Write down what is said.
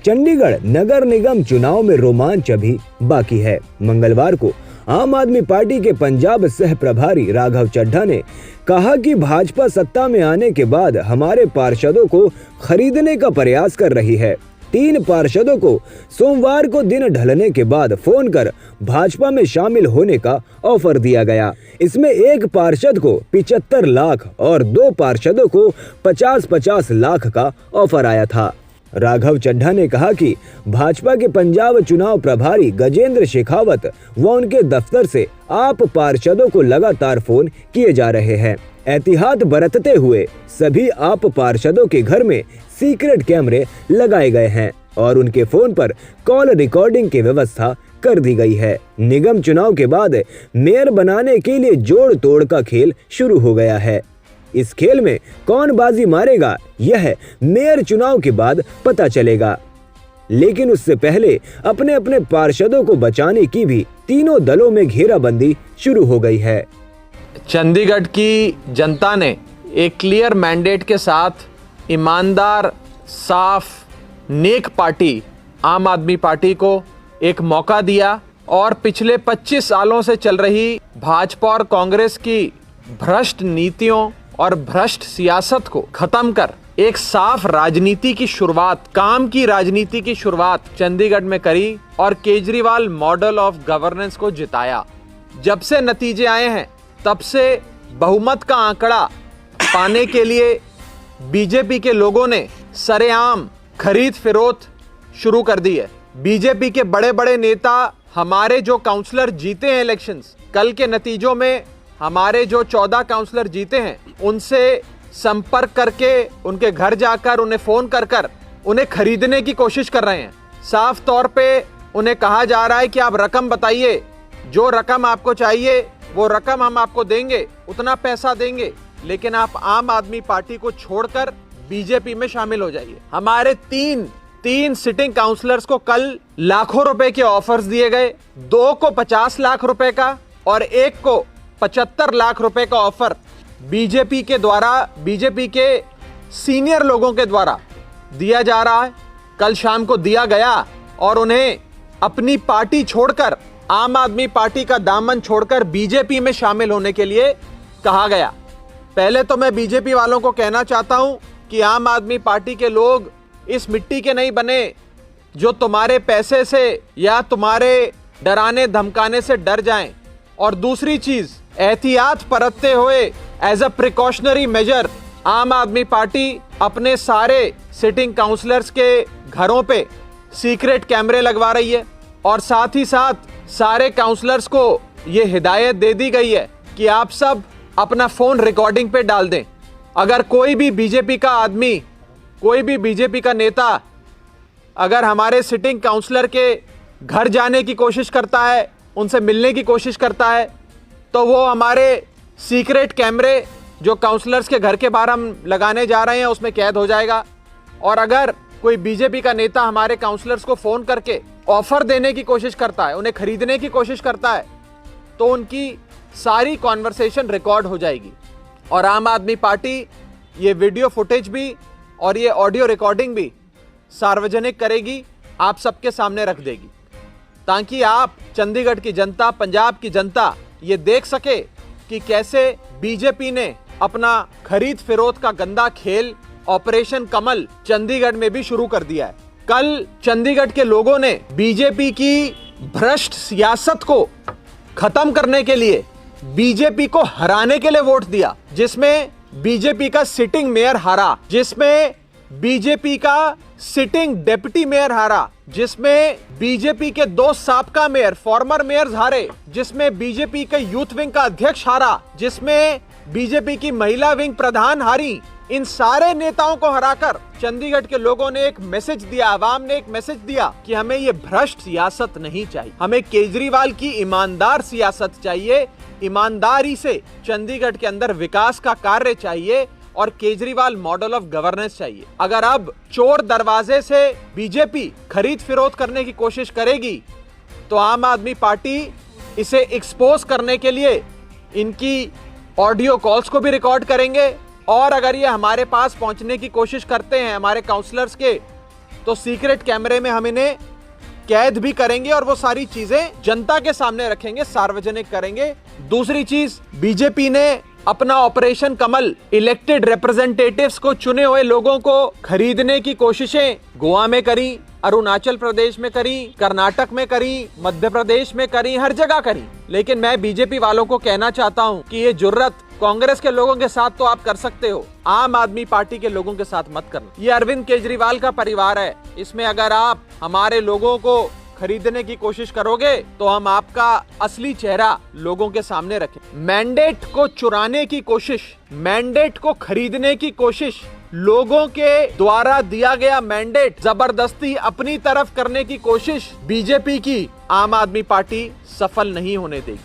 चंडीगढ़ नगर निगम चुनाव में रोमांच अभी बाकी है। मंगलवार को आम आदमी पार्टी के पंजाब सह प्रभारी राघव चड्ढा ने कहा कि भाजपा सत्ता में आने के बाद हमारे पार्षदों को खरीदने का प्रयास कर रही है। 3 पार्षदों को सोमवार को दिन ढलने के बाद फोन कर भाजपा में शामिल होने का ऑफर दिया गया। इसमें एक पार्षद को 75 लाख और 2 पार्षदों को 50-50 लाख का ऑफर आया था। राघव चड्ढा ने कहा कि भाजपा के पंजाब चुनाव प्रभारी गजेंद्र शेखावत व उनके दफ्तर से आप पार्षदों को लगातार फोन किए जा रहे हैं। एहतियात बरतते हुए सभी आप पार्षदों के घर में सीक्रेट कैमरे लगाए गए हैं और उनके फोन पर कॉल रिकॉर्डिंग की व्यवस्था कर दी गई है। निगम चुनाव के बाद मेयर बनाने के लिए जोड़ तोड़ का खेल शुरू हो गया है। इस खेल में कौन बाजी मारेगा यह मेयर चुनाव के बाद पता चलेगा, लेकिन उससे पहले अपने अपने पार्षदों को बचाने की भी तीनों दलों में घेराबंदी शुरू हो गई है। चंडीगढ़ की जनता ने एक क्लियर मैंडेट के साथ ईमानदार, साफ, नेक पार्टी आम आदमी पार्टी को एक मौका दिया और पिछले 25 सालों से चल रही भाजपा और कांग्रेस की भ्रष्ट नीतियों और भ्रष्ट सियासत को खत्म कर एक साफ राजनीति की शुरुआत, काम की राजनीति की शुरुआत चंडीगढ़ में करी और केजरीवाल मॉडल ऑफ गवर्नेंस को जिताया। जब से नतीजे आए हैं तब से बहुमत का आंकड़ा पाने के लिए बीजेपी के लोगों ने सरेआम खरीद फिरोख्त शुरू कर दी है। बीजेपी के बड़े बड़े नेता, हमारे जो काउंसलर जीते हैं इलेक्शंस, कल के नतीजों में हमारे जो 14 काउंसलर जीते हैं, उनसे संपर्क करके, उनके घर जाकर, उन्हें फोन कर उन्हें खरीदने की कोशिश कर रहे हैं। साफ तौर पे उन्हें कहा जा रहा है कि आप रकम बताइए, जो रकम आपको चाहिए वो रकम हम आपको देंगे, उतना पैसा देंगे, लेकिन आप आम आदमी पार्टी को छोड़कर बीजेपी में शामिल हो जाइए। हमारे तीन सिटिंग काउंसलर्स को कल लाखों रुपए के ऑफर्स दिए गए। 2 को 50 लाख रुपए का और 1 को 75 लाख रुपए का ऑफर बीजेपी के द्वारा, बीजेपी के सीनियर लोगों के द्वारा दिया जा रहा है। कल शाम को दिया गया और उन्हें अपनी पार्टी छोड़कर, आम आदमी पार्टी का दामन छोड़कर बीजेपी में शामिल होने के लिए कहा गया। पहले तो मैं बीजेपी वालों को कहना चाहता हूं कि आम आदमी पार्टी के लोग इस मिट्टी के नहीं बने जो तुम्हारे पैसे से या तुम्हारे डराने धमकाने से डर जाएं। और दूसरी चीज, एहतियात बरतते हुए एज अ प्रिकॉशनरी मेजर आम आदमी पार्टी अपने सारे सिटिंग काउंसलर्स के घरों पे सीक्रेट कैमरे लगवा रही है और साथ ही साथ सारे काउंसलर्स को ये हिदायत दे दी गई है कि आप सब अपना फोन रिकॉर्डिंग पे डाल दें। अगर कोई भी बीजेपी का आदमी, कोई भी बीजेपी का नेता अगर हमारे सिटिंग काउंसलर के घर जाने की कोशिश करता है, उनसे मिलने की कोशिश करता है, तो वो हमारे सीक्रेट कैमरे जो काउंसलर्स के घर के बाहर हम लगाने जा रहे हैं उसमें कैद हो जाएगा। और अगर कोई बीजेपी का नेता हमारे काउंसलर्स को फोन करके ऑफर देने की कोशिश करता है, उन्हें खरीदने की कोशिश करता है, तो उनकी सारी कॉन्वर्सेशन रिकॉर्ड हो जाएगी और आम आदमी पार्टी ये वीडियो फुटेज भी और ये ऑडियो रिकॉर्डिंग भी सार्वजनिक करेगी, आप सबके सामने रख देगी, ताकि आप चंडीगढ़ की जनता, पंजाब की जनता ये देख सके कि कैसे बीजेपी ने अपना खरीद फिरोख्त का गंदा खेल ऑपरेशन कमल चंडीगढ़ में भी शुरू कर दिया है। कल चंडीगढ़ के लोगों ने बीजेपी की भ्रष्ट सियासत को खत्म करने के लिए, बीजेपी को हराने के लिए वोट दिया, जिसमें बीजेपी का सिटिंग मेयर हारा, जिसमें बीजेपी का सिटिंग डिप्टी मेयर हारा, जिसमें बीजेपी के 2 साबका मेयर, फॉर्मर मेयर्स हारे, जिसमें बीजेपी के यूथ विंग का अध्यक्ष हारा, जिसमें बीजेपी की महिला विंग प्रधान हारी। इन सारे नेताओं को हराकर चंडीगढ़ के लोगों ने एक मैसेज दिया, आवाम ने एक मैसेज दिया कि हमें ये भ्रष्ट सियासत नहीं चाहिए, हमें केजरीवाल की ईमानदार सियासत चाहिए, ईमानदारी से चंडीगढ़ के अंदर विकास का कार्य चाहिए और केजरीवाल मॉडल ऑफ गवर्नेंस चाहिए। अगर अब चोर दरवाजे से बीजेपी खरीद फिरोख्त करने की कोशिश करेगी तो आम आदमी पार्टी इसे एक्सपोज करने के लिए इनकी ऑडियो कॉल्स को भी रिकॉर्ड करेंगे और अगर ये हमारे पास पहुंचने की कोशिश करते हैं, हमारे काउंसलर्स के तो सीक्रेट कैमरे में हम इन्हें कैद भी करेंगे और वो सारी चीजें जनता के सामने रखेंगे, सार्वजनिक करेंगे। दूसरी चीज, बीजेपी ने अपना ऑपरेशन कमल इलेक्टेड रिप्रेजेंटेटिव्स को, चुने हुए लोगों को खरीदने की कोशिशें गोवा में करी, अरुणाचल प्रदेश में करी, कर्नाटक में करी, मध्य प्रदेश में करी, हर जगह करी। लेकिन मैं बीजेपी वालों को कहना चाहता हूं कि ये जुर्रत कांग्रेस के लोगों के साथ तो आप कर सकते हो, आम आदमी पार्टी के लोगों के साथ मत करना। ये अरविंद केजरीवाल का परिवार है, इसमें अगर आप हमारे लोगों को खरीदने की कोशिश करोगे तो हम आपका असली चेहरा लोगों के सामने रखें। मैंडेट को चुराने की कोशिश, मैंडेट को खरीदने की कोशिश, लोगों के द्वारा दिया गया मैंडेट जबरदस्ती अपनी तरफ करने की कोशिश बीजेपी की आम आदमी पार्टी सफल नहीं होने देगी।